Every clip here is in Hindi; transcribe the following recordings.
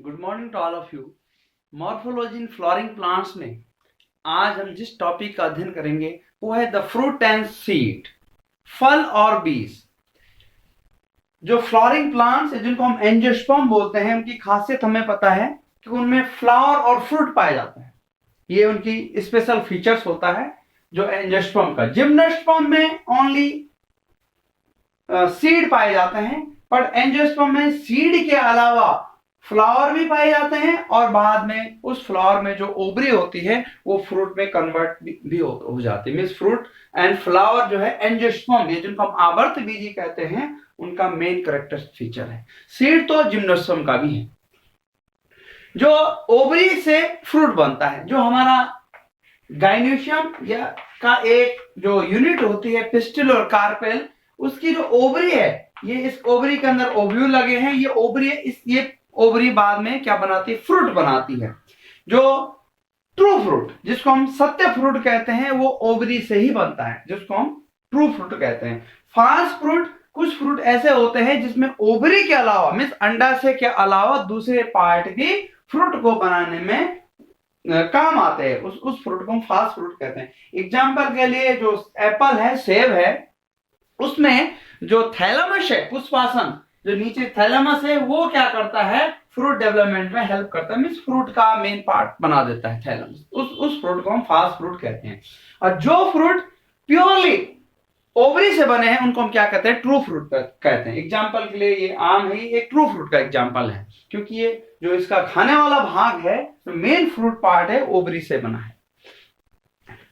Good morning to all of you. Morphology in flowering plants में आज हम जिस टॉपिक का अध्ययन करेंगे वो है द फ्रूट एंड सीड, फल और बीज। जो फ्लावरिंग प्लांट्स है जिनको हम एंजियोस्पर्म बोलते हैं, उनकी खासियत हमें पता है कि उनमें फ्लावर और फ्रूट पाया जाता है। ये उनकी स्पेशल फीचर्स होता है जो एंजियोस्पर्म का। जिम्नोस्पर्म में ओनली सीड पाए जाते हैं, पर एंजियोस्पर्म में सीड के अलावा फ्लावर भी पाए जाते हैं और बाद में उस फ्लावर में जो ओवरी होती है वो फ्रूट में कन्वर्ट भी हो जाती है। मींस फ्रूट एंड फ्लावर जो है एंजियोस्पर्म, ये जिनको हम आवर्त बीजी कहते हैं, उनका मेन कैरेक्टर फीचर है। सीड तो जिम्नोस्पर्म का भी है। जो ओवरी से फ्रूट बनता है, जो हमारा गाइनोशियम या का एक जो यूनिट होती है पिस्टिल और कार्पेल, उसकी जो ओवरी है, ये इस ओवरी के अंदर ओव्यूल लगे हैं। ये ओवरी है, ये ओवरी बाद में क्या बनाती है? फ्रूट बनाती है। जो ट्रू फ्रूट, जिसको हम सत्य फ्रूट कहते हैं, वो ओवरी से ही बनता है, जिसको हम ट्रू फ्रूट कहते हैं। फॉल्स फ्रूट, कुछ फ्रूट ऐसे होते हैं जिसमें ओवरी के अलावा मीन्स अंडा से के अलावा दूसरे पार्ट भी फ्रूट को बनाने में काम आते हैं। उस फ्रूट को हम फॉल्स फ्रूट कहते हैं। एग्जाम्पल के लिए जो एप्पल है, सेब है, उसमें जो थैलेमस है, पुष्पासन, जो नीचे थैलेमस है, वो क्या करता है? फ्रूट डेवलपमेंट में हेल्प करता है। मींस फ्रूट का मेन पार्ट बना देता है थैलेमस। उस फ्रूट को हम फास्ट फ्रूट कहते हैं। और जो फ्रूट प्योरली ओवरी से बने हैं उनको हम क्या कहते हैं? ट्रू फ्रूट कहते हैं। एग्जाम्पल के लिए ये आम है, ये एक ट्रू फ्रूट का एग्जाम्पल है, क्योंकि ये जो इसका खाने वाला भाग है, जो मेन फ्रूट पार्ट है, ओवरी से बना है।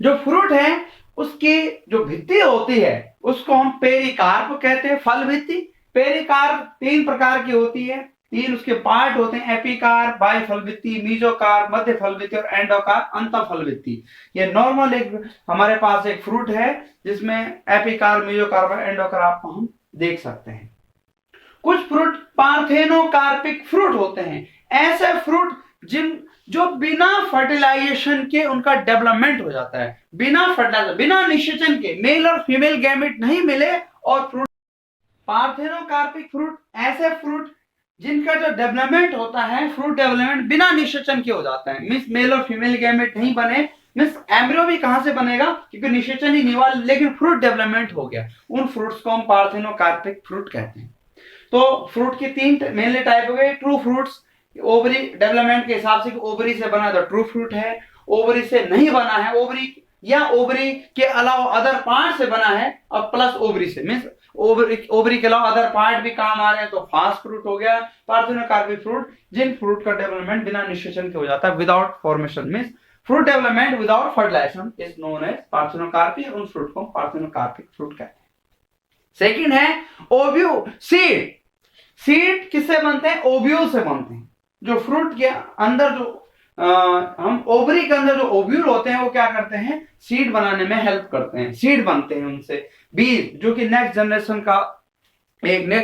जो फ्रूट है उसकी जो भित्ति होती है उसको हम पेरिकार्प कहते हैं, फल भित्ति। पेरिकार्प 3 प्रकार की होती है, 3 उसके पार्ट होते हैं: एपिकार्प, बाइफल भित्ति, मीजोकार्प, मध्य फल भित्ति और एंडोकार्प, अंत फल भित्ति। ये नॉर्मल एक हमारे पास एक फ्रूट है जिसमें एपिकार्प, मीजोकार्प और एंडोकार्प को हम देख सकते हैं। कुछ फ्रूट पार्थेनोकार्पिक फ्रूट होते हैं, ऐसे फ्रूट जो बिना फर्टिलाइजेशन के उनका डेवलपमेंट हो जाता है। बिना फर्टिलाइजर, बिना निषेचन के, मेल और फीमेल गैमेट नहीं मिले और फ्रूट। पार्थेनोकार्पिक फ्रूट ऐसे फ्रूट जिनका जो डेवलपमेंट होता है, फ्रूट डेवलपमेंट बिना निषेचन के हो जाता है। मींस मेल और फीमेल गैमेट नहीं बने, मींस एम्ब्रियो भी कहां से बनेगा? क्योंकि निषेचन ही नहीं हुआ, लेकिन फ्रूट डेवलपमेंट हो गया। उन फ्रूट्स को हम पार्थेनोकार्पिक फ्रूट कहते हैं। तो फ्रूट की 3 मेनली टाइप हो गए। ट्रू फ्रूट्स, ओवरी डेवलपमेंट के हिसाब से ओवरी से बना तो ट्रू फ्रूट है। ओवरी से नहीं बना है, ओवरी या ओवरी के अलावा अदर पार्ट से बना है और प्लस ओवरी से, मींस ओवरी के अलावा अदर पार्ट भी काम आ रहे हैं, तो फास्ट फ्रूट हो गया। पार्थेनोकार्पिक फ्रूट, जिन फ्रूट का डेवलपमेंट बिना निषेचन के हो जाता है, without formation, means fruit development without fertilization is known as parthenocarpic. उन फ्रूट को पार्थेनोकार्पिक फ्रूट कहते हैं। सेकंड है ओव्यूल, सीड। सीड किससे बनते हैं? ओव्यूल से बनते हैं। जो फ्रूट के अंदर जो हम ओवरी के अंदर जो ओव्यूल होते हैं वो क्या करते हैं? सीड बनाने में हेल्प करते हैं, सीड बनते हैं उनसे। बीज, जो कि नेक्स्ट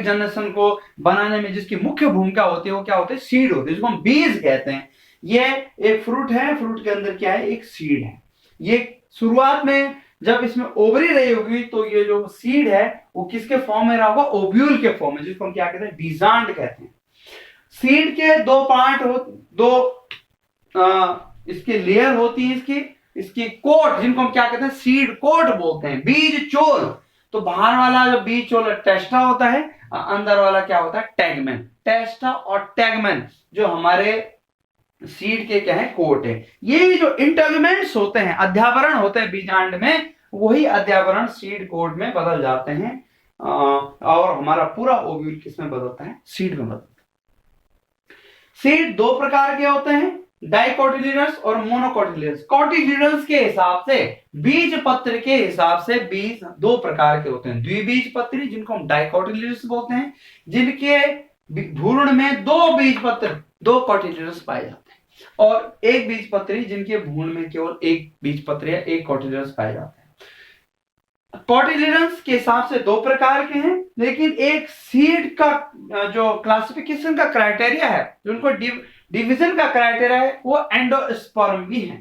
जनरेशन को बनाने में जिसकी मुख्य भूमिका होती है, वो क्या होते हैं? सीड होते हैं, जिसको हम बीज कहते हैं। ये एक फ्रूट है, फ्रूट के अंदर क्या है? एक सीड है। ये शुरुआत में जब इसमें ओवरी रही होगी तो ये जो सीड है वो किसके फॉर्म में रहा होगा? ओव्यूल के फॉर्म में, जिसको हम क्या कहते हैं? बीजांड कहते हैं। सीड के 2 पार्ट हो, 2 इसके लेयर होती है, इसकी कोट, जिनको हम क्या कहते हैं? सीड कोट बोलते हैं। बीज चोल, तो बाहर वाला जो बीज चोल टेस्टा होता है, अंदर वाला क्या होता है? टैगमेन। टेस्टा और टैगमेन जो हमारे सीड के क्या है? कोट है। ये जो इंटेगुमेंट्स होते हैं, अध्यावरण होते हैं बीजांड में, वही अध्यावरण सीड कोट में बदल जाते हैं और हमारा पूरा ओव्यूल किसमें बदलता है? सीड में बदलता है। सीड 2 प्रकार के होते हैं, डाइकोटिलिडन्स और मोनोकोटिलिडन्स। कोटिलिडन्स के हिसाब से, बीज पत्र के हिसाब से बीज 2 प्रकार के होते हैं। द्विबीजपत्री, जिनको हम डाइकोटिलिडन्स बोलते हैं, जिनके भ्रूण में 2 बीजपत्र, 2 कोटिलिडन्स पाए जाते हैं, और एक बीजपत्री जिनके भ्रूण में केवल 1 बीजपत्र या 1 कोटिलिडन्स पाए जाते हैं। कोटिलिडन्स के हिसाब से 2 प्रकार के हैं, लेकिन एक सीड का जो क्लासिफिकेशन का क्राइटेरिया है, जो उनको डिवीजन का क्राइटेरिया है, वो एंडोस्पर्म भी है।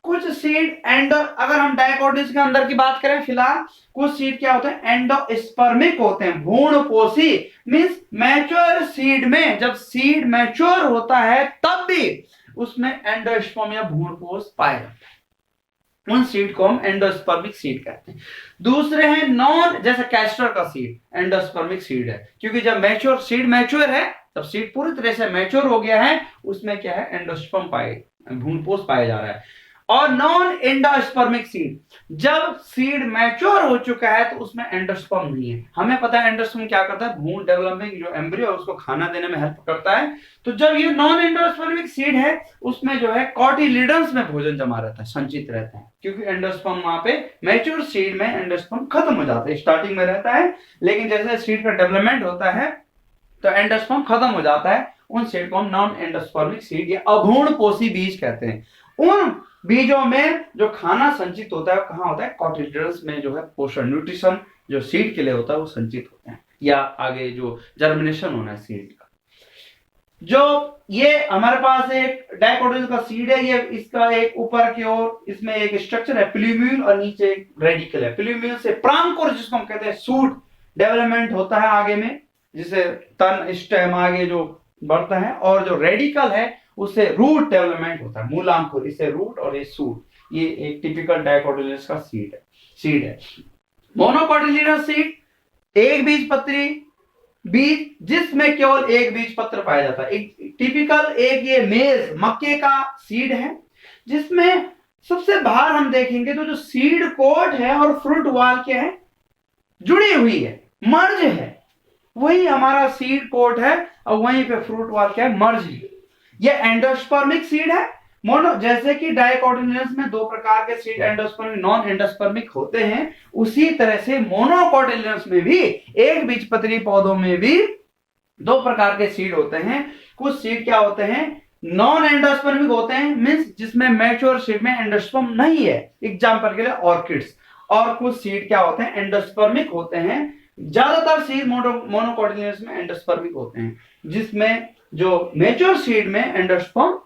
कुछ सीड अगर हम डायकोटिलेडोनस के अंदर की बात करें फिलहाल, कुछ सीड क्या होते हैं, एंडोस्पर्मिक होते हैं, भ्रूणपोषी। मींस मैच्योर सीड में जब सीड मैच्योर होता है तब भी उसमें एंडोस्पर्म या भ्रूणपोष पाया जाता है, उन सीड को हम एंडोस्पर्मिक सीड कहते हैं। दूसरे हैं नॉन, जैसे कैस्टर का सीड एंडोस्पर्मिक सीड है, क्योंकि जब मैच्योर सीड मैच्योर है तब सीड पूरी तरह से मैच्योर हो गया है, उसमें क्या है, एंडोस्पर्म भ्रूणपोष पाया जा रहा है। और नॉन एंडोस्पर्मिक सीड, जब सीड मैच्योर हो चुका है तो उसमें एंडोस्पर्म नहीं है। हमें पता है एंडोस्पर्म क्या करता है, भ्रूण डेवलपिंग जो एम्ब्रियो है उसको खाना देने में हेल्प करता है। तो जब ये नॉन एंडोस्पर्मिक सीड है उसमें जो है कॉटिलिडन्स में भोजन जमा रहता है, संचित रहता है, क्योंकि एंडोस्पर्म वहां पे मैच्योर सीड में एंडोस्पर्म खत्म हो जाता है, स्टार्टिंग में रहता है, लेकिन जैसे सीड का डेवलपमेंट होता है तो एंडोस्पर्म खत्म हो जाता है। उन सीड को हम नॉन एंडोस्पर्मिक सीड या अभ्रूणपोषी बीज कहते हैं। उन बीजों में जो खाना संचित होता है कहाँ होता है, कॉटिलिडन्स में जो है पोषण न्यूट्रिशन जो सीड के लिए होता है वो संचित होते हैं, या आगे जो जर्मिनेशन होना है सीड का। जो ये हमारे पास एक डायकोटिलेडोनस का सीड है, ये इसका एक ऊपर की ओर इसमें एक स्ट्रक्चर है प्लूम्यूल और नीचे एक रेडिकल है। प्लूम्यूल से प्रांकोर जिसको हम कहते हैं सूट डेवलपमेंट होता है आगे में, जिसे तन स्टेम आगे जो बढ़ता है, और जो रेडिकल है उससे रूट डेवलपमेंट होता है, मूलांकुर, इससे रूट और ये सूट। ये एक टिपिकल डायकोटिलेडोनस का सीड है। मोनोकोटिलिडनस सीड एक बीजपत्री बीज जिसमें केवल एक बीज पत्र पाया जाता है। एक टिपिकल एक ये मेज मक्के का सीड है, जिसमें सबसे बाहर हम देखेंगे तो जो सीड कोट है और फ्रूट वॉल क्या है, जुड़ी हुई है, मर्ज है, वही हमारा सीड कोट है और वहीं पे फ्रूट वॉल क्या है, मर्ज है। ये एंडोस्पर्मिक सीड है। मोनो, जैसे कि डायकोटिलेडोनस में दो प्रकार के सीड एंडोस्पर्मिक नॉन एंडोस्पर्मिक होते हैं, उसी तरह से मोनोकोटिलेडोनस में भी एक बीजपत्री पौधों में भी दो प्रकार के सीड होते हैं। कुछ सीड क्या होते हैं, नॉन एंडोस्पर्मिक होते हैं, मींस जिसमें मैच्योर सीड में एंडोस्पर्म नहीं है, एग्जांपल के लिए ऑर्किड्स। और कुछ सीड क्या होते हैं, एंडोस्पर्मिक होते हैं। ज्यादातर सीड मोनोकोटिलेडोनस में एंडोस्पर्मिक होते हैं, जिसमें जो मैच्योर सीड में एंडोस्पर्म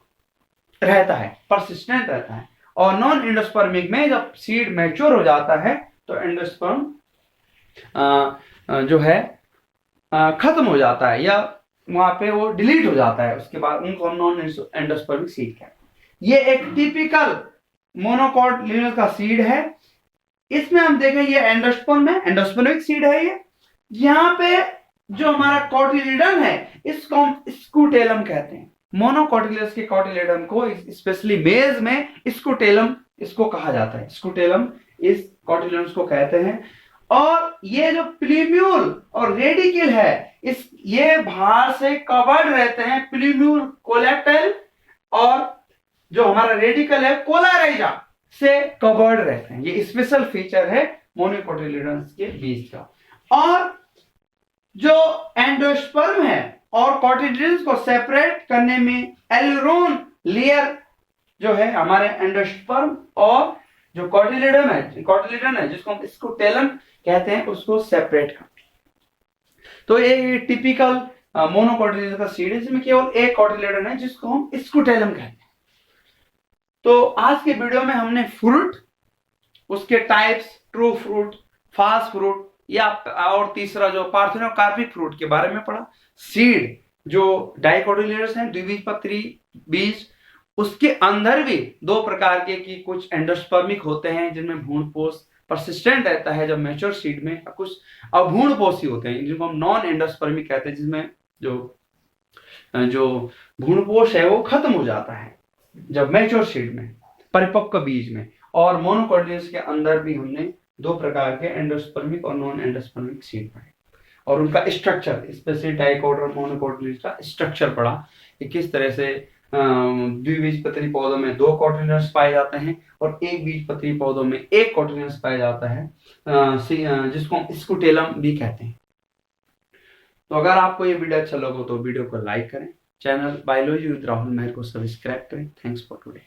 रहता है, परसिस्टेंट रहता है। और नॉन एंडोस्पर्मिक में जब सीड मैच्योर हो जाता है तो एंडोस्पर्म जो है खत्म हो जाता है, या वहां पे वो डिलीट हो जाता है, उसके बाद उनको नॉन एंडोस्पर्मिक सीड कहते हैं। ये एक टिपिकल मोनोकोटिलेडोनस का सीड है। इसमें हम देखें ये एंडोस्पर्म है, एंडोस्पर्मिक सीड है ये। यहाँ पे जो हमारा कोटिलिडन है इसको हम स्कूटेलम कहते हैं। मोनोकोटिलेडोनस के कोटिलिडन को स्पेशली मेज में स्कूटेलम इसको कहा जाता है, स्कूटेलम इस कोटिलिडन्स को कहते हैं। और ये जो प्लूम्यूल और रेडिकल है इस ये बाहर से कवर्ड रहते हैं, प्लूम्यूल कोलेक्टाइल और जो हमारा रेडिकल है कोलाराइजा से कवर्ड रहते हैं। ये स्पेशल फीचर है मोनोकोटिलिडन्स के बीज का। और जो एंडोस्पर्म है और कोटिलिडन्स को सेपरेट करने में एलरोन लेयर जो है हमारे एंडोस्पर्म और जो कोटिलिडन है जिसको हम स्कूटेलम कहते हैं उसको सेपरेट करते हैं। तो ये टिपिकल मोनोकोटिलिडन का सीड है जिसमें केवल एक कोटिलिडन है जिसको हम स्कूटेलम कहते हैं। तो आज के वीडियो में हमने फ्रूट, उसके types, true fruit, fast fruit या और तीसरा जो पार्थेनोकार्पिक फ्रूट के बारे में पढ़ा। सीड जो डाइकोटिलेडोनस हैं, द्विबीजपत्री बीज, उसके अंदर भी दो प्रकार के कि कुछ एंडोस्पर्मिक होते हैं जिनमें भ्रूणपोष परसिस्टेंट रहता है जब मैच्योर सीड में, कुछ अभ्रूणपोषी होते हैं जिनको हम नॉन एंडोस्पर्मिक कहते हैं जिसमें जो भ्रूणपोष है वो खत्म हो जाता है जब मैच्योर सीड में, परिपक्व बीज में। और मोनोकोटिलिडन्स के अंदर भी हमने दो प्रकार के एंडोस्पर्मिक और नॉन एंडोस्पर्मिक सीड पढ़े और उनका स्ट्रक्चर, स्पेशली डाइकोट और मोनोकोटिलिडन्स का स्ट्रक्चर पढ़ा कि किस तरह से द्विबीजपत्री पौधों में दो कोटिलिडन्स पाए जाते हैं और एक बीजपत्री पौधों में एक कोटिलिडन्स पाया जाता है जिसको हम स्कूटेलम भी कहते हैं। तो अगर आपको ये वीडियो अच्छा लगा तो वीडियो को लाइक करें, चैनल बायोलॉजी विद राहुल मेहर को सब्सक्राइब करें। Thanks for today.